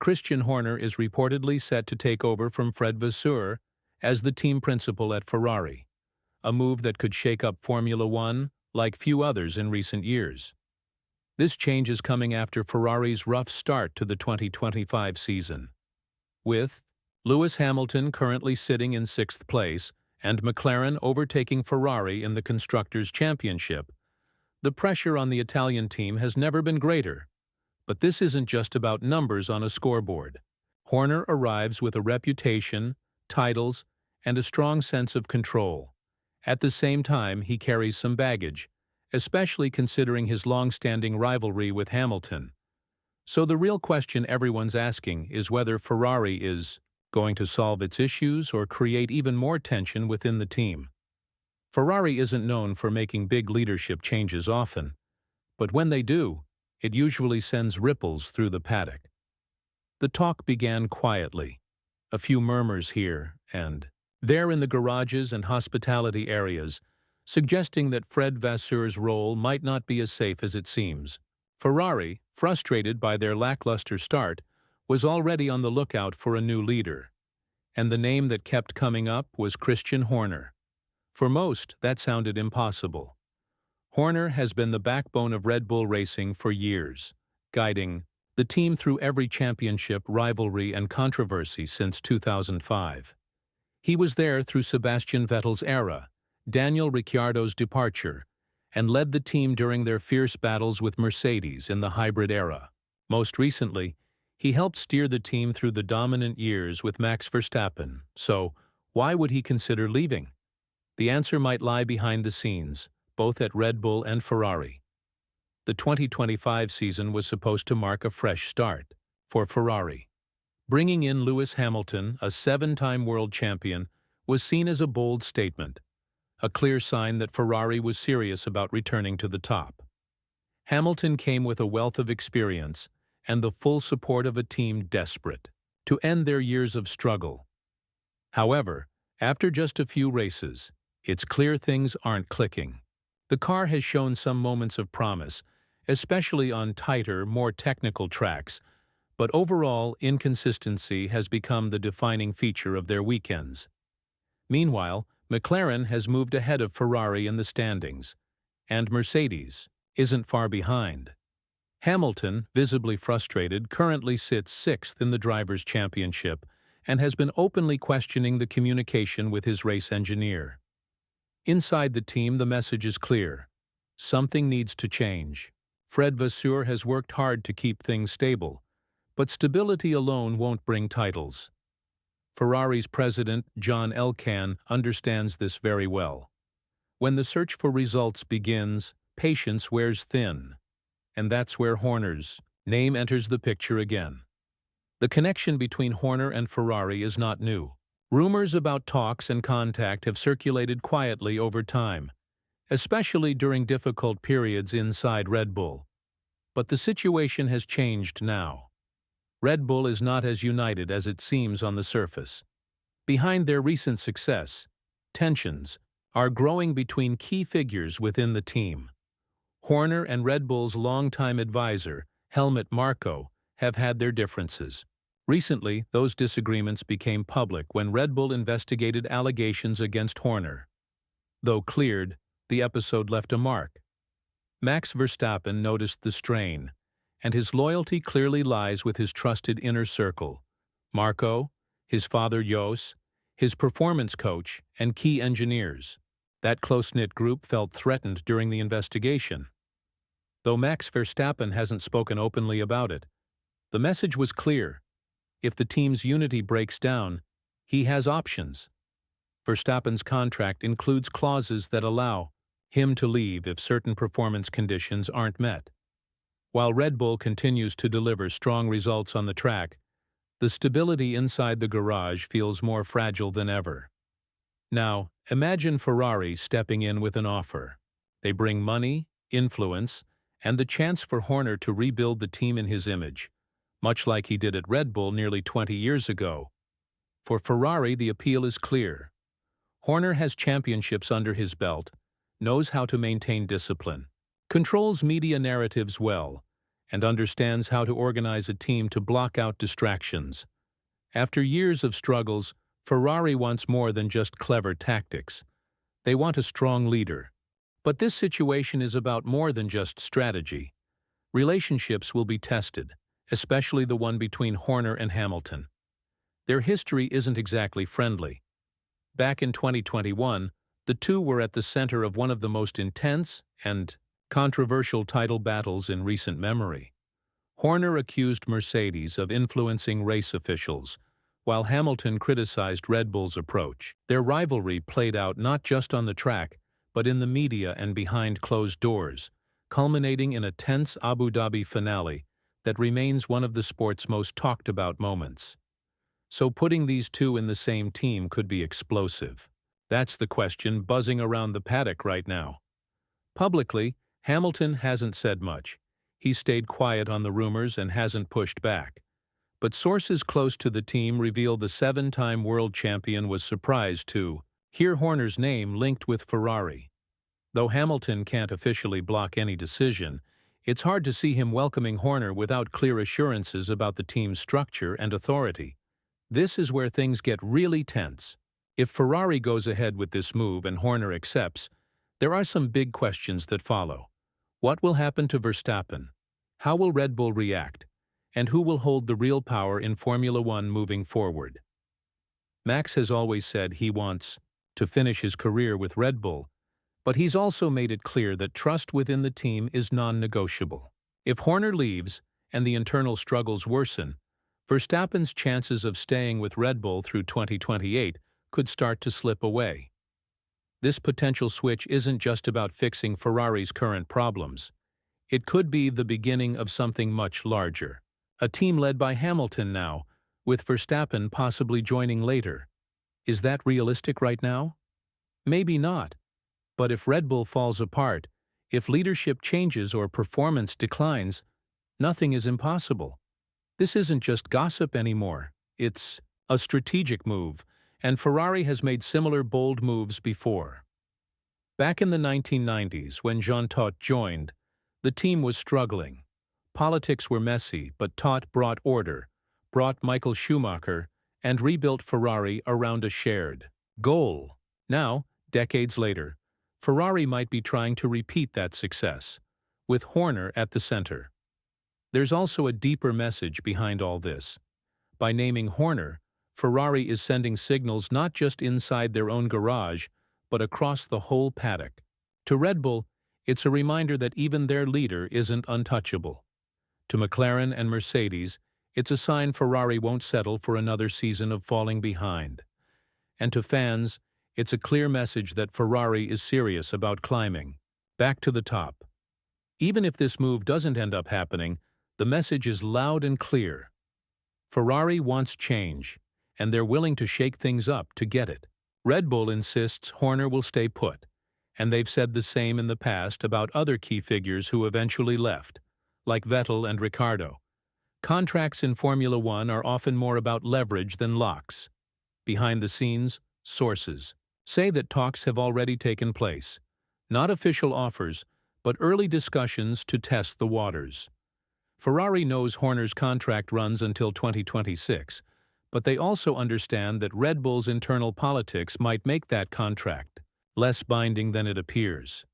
Christian Horner is reportedly set to take over from Fred Vasseur as the team principal at Ferrari, a move that could shake up Formula One like few others in recent years. This change is coming after Ferrari's rough start to the 2025 season, with Lewis Hamilton currently sitting in sixth place and McLaren overtaking Ferrari in the Constructors' Championship. The pressure on the Italian team has never been greater. But this isn't just about numbers on a scoreboard. Horner arrives with a reputation, titles, and a strong sense of control. At the same time, he carries some baggage, especially considering his long-standing rivalry with Hamilton. So the real question everyone's asking is whether Ferrari is going to solve its issues or create even more tension within the team. Ferrari isn't known for making big leadership changes often, but when they do, it usually sends ripples through the paddock. The talk began quietly, a few murmurs here and there in the garages and hospitality areas, suggesting that Fred Vasseur's role might not be as safe as it seems. Ferrari, frustrated by their lackluster start, was already on the lookout for a new leader, and the name that kept coming up was Christian Horner. For most, that sounded impossible. Horner has been the backbone of Red Bull Racing for years, guiding the team through every championship, rivalry, and controversy since 2005. He was there through Sebastian Vettel's era, Daniel Ricciardo's departure, and led the team during their fierce battles with Mercedes in the hybrid era. Most recently, he helped steer the team through the dominant years with Max Verstappen, so why would he consider leaving? The answer might lie behind the scenes, both at Red Bull and Ferrari. The 2025 season was supposed to mark a fresh start for Ferrari. Bringing in Lewis Hamilton, a seven-time world champion, was seen as a bold statement, a clear sign that Ferrari was serious about returning to the top. Hamilton came with a wealth of experience and the full support of a team desperate to end their years of struggle. However, after just a few races, it's clear things aren't clicking. The car has shown some moments of promise, especially on tighter, more technical tracks, but overall inconsistency has become the defining feature of their weekends. Meanwhile, McLaren has moved ahead of Ferrari in the standings, and Mercedes isn't far behind. Hamilton, visibly frustrated, currently sits sixth in the Drivers' Championship and has been openly questioning the communication with his race engineer. Inside the team, the message is clear. Something needs to change. Fred Vasseur has worked hard to keep things stable, but stability alone won't bring titles. Ferrari's president, John Elkann, understands this very well. When the search for results begins, patience wears thin. And that's where Horner's name enters the picture again. The connection between Horner and Ferrari is not new. Rumors about talks and contact have circulated quietly over time, especially during difficult periods inside Red Bull. But the situation has changed now. Red Bull is not as united as it seems on the surface. Behind their recent success, tensions are growing between key figures within the team. Horner and Red Bull's longtime advisor, Helmut Marko, have had their differences. Recently, those disagreements became public when Red Bull investigated allegations against Horner. Though cleared, the episode left a mark. Max Verstappen noticed the strain, and his loyalty clearly lies with his trusted inner circle: Marko, his father Jos, his performance coach, and key engineers. That close-knit group felt threatened during the investigation. Though Max Verstappen hasn't spoken openly about it, the message was clear. If the team's unity breaks down, he has options. Verstappen's contract includes clauses that allow him to leave if certain performance conditions aren't met. While Red Bull continues to deliver strong results on the track, the stability inside the garage feels more fragile than ever. Now, imagine Ferrari stepping in with an offer. They bring money, influence, and the chance for Horner to rebuild the team in his image, much like he did at Red Bull nearly 20 years ago. For Ferrari, the appeal is clear. Horner has championships under his belt, knows how to maintain discipline, controls media narratives well, and understands how to organize a team to block out distractions. After years of struggles, Ferrari wants more than just clever tactics. They want a strong leader. But this situation is about more than just strategy. Relationships will be tested, especially the one between Horner and Hamilton. Their history isn't exactly friendly. Back in 2021, the two were at the center of one of the most intense and controversial title battles in recent memory. Horner accused Mercedes of influencing race officials, while Hamilton criticized Red Bull's approach. Their rivalry played out not just on the track, but in the media and behind closed doors, culminating in a tense Abu Dhabi finale that remains one of the sport's most talked-about moments. So putting these two in the same team could be explosive. That's the question buzzing around the paddock right now. Publicly, Hamilton hasn't said much. He's stayed quiet on the rumors and hasn't pushed back. But sources close to the team reveal the seven-time world champion was surprised to hear Horner's name linked with Ferrari. Though Hamilton can't officially block any decision, it's hard to see him welcoming Horner without clear assurances about the team's structure and authority. This is where things get really tense. If Ferrari goes ahead with this move and Horner accepts, there are some big questions that follow. What will happen to Verstappen? How will Red Bull react? And who will hold the real power in Formula One moving forward? Max has always said he wants to finish his career with Red Bull, but he's also made it clear that trust within the team is non-negotiable. If Horner leaves and the internal struggles worsen, Verstappen's chances of staying with Red Bull through 2028 could start to slip away. This potential switch isn't just about fixing Ferrari's current problems. It could be the beginning of something much larger. A team led by Hamilton now, with Verstappen possibly joining later. Is that realistic right now? Maybe not. But if Red Bull falls apart, if leadership changes or performance declines, nothing is impossible. This isn't just gossip anymore. It's a strategic move, and Ferrari has made similar bold moves before. Back in the 1990s, when Jean Todt joined, the team was struggling. Politics were messy, but Todt brought order, brought Michael Schumacher, and rebuilt Ferrari around a shared goal. Now, decades later, Ferrari might be trying to repeat that success, with Horner at the center. There's also a deeper message behind all this. By naming Horner, Ferrari is sending signals not just inside their own garage, but across the whole paddock. To Red Bull, it's a reminder that even their leader isn't untouchable. To McLaren and Mercedes, it's a sign Ferrari won't settle for another season of falling behind. And to fans, it's a clear message that Ferrari is serious about climbing back to the top. Even if this move doesn't end up happening, the message is loud and clear. Ferrari wants change, and they're willing to shake things up to get it. Red Bull insists Horner will stay put, and they've said the same in the past about other key figures who eventually left, like Vettel and Ricciardo. Contracts in Formula One are often more about leverage than locks. Behind the scenes, sources say that talks have already taken place. Not official offers, but early discussions to test the waters. Ferrari knows Horner's contract runs until 2026, but they also understand that Red Bull's internal politics might make that contract less binding than it appears.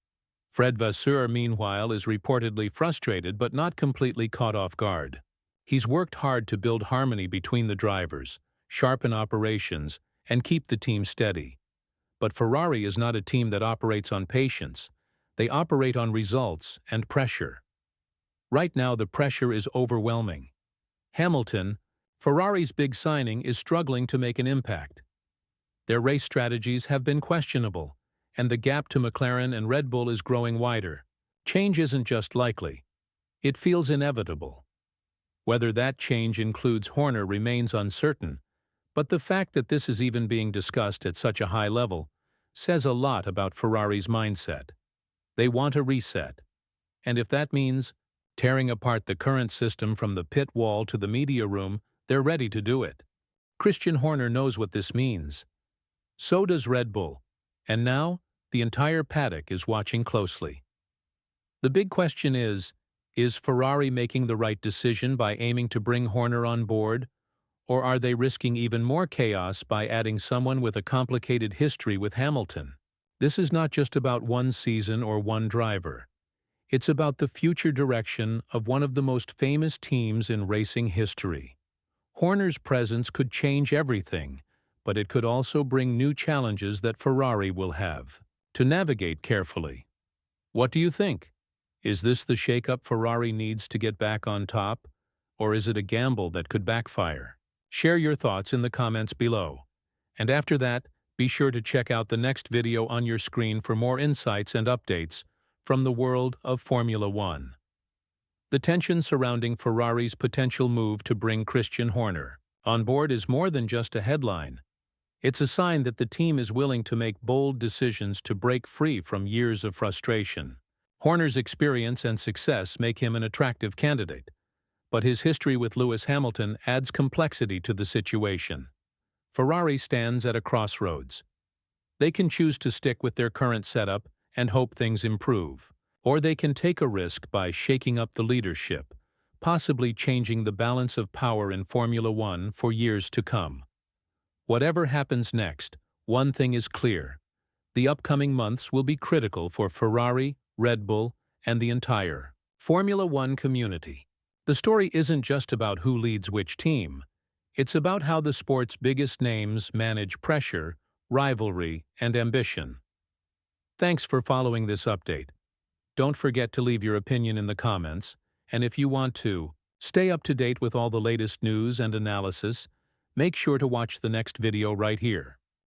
Fred Vasseur, meanwhile, is reportedly frustrated but not completely caught off guard. He's worked hard to build harmony between the drivers, sharpen operations, and keep the team steady. But Ferrari is not a team that operates on patience. They operate on results and pressure. Right now, the pressure is overwhelming. Hamilton, Ferrari's big signing, is struggling to make an impact. Their race strategies have been questionable, and the gap to McLaren and Red Bull is growing wider. Change isn't just likely. It feels inevitable. Whether that change includes Horner remains uncertain, but the fact that this is even being discussed at such a high level says a lot about Ferrari's mindset. They want a reset. And if that means tearing apart the current system from the pit wall to the media room, they're ready to do it. Christian Horner knows what this means. So does Red Bull. And now, the entire paddock is watching closely. The big question is Is Ferrari making the right decision by aiming to bring Horner on board, or are they risking even more chaos by adding someone with a complicated history with Hamilton? This is not just about one season or one driver. It's about the future direction of one of the most famous teams in racing history. Horner's presence could change everything, but it could also bring new challenges that Ferrari will have to navigate carefully. What do you think? Is this the shakeup Ferrari needs to get back on top, or is it a gamble that could backfire? Share your thoughts in the comments below. And after that, be sure to check out the next video on your screen for more insights and updates from the world of Formula One. The tension surrounding Ferrari's potential move to bring Christian Horner on board is more than just a headline. It's a sign that the team is willing to make bold decisions to break free from years of frustration. Horner's experience and success make him an attractive candidate, but his history with Lewis Hamilton adds complexity to the situation. Ferrari stands at a crossroads. They can choose to stick with their current setup and hope things improve, or they can take a risk by shaking up the leadership, possibly changing the balance of power in Formula One for years to come. Whatever happens next, one thing is clear. The upcoming months will be critical for Ferrari, Red Bull, and the entire Formula One community. The story isn't just about who leads which team. It's about how the sport's biggest names manage pressure, rivalry, and ambition. Thanks for following this update. Don't forget to leave your opinion in the comments, and if you want to stay up to date with all the latest news and analysis, make sure to watch the next video right here.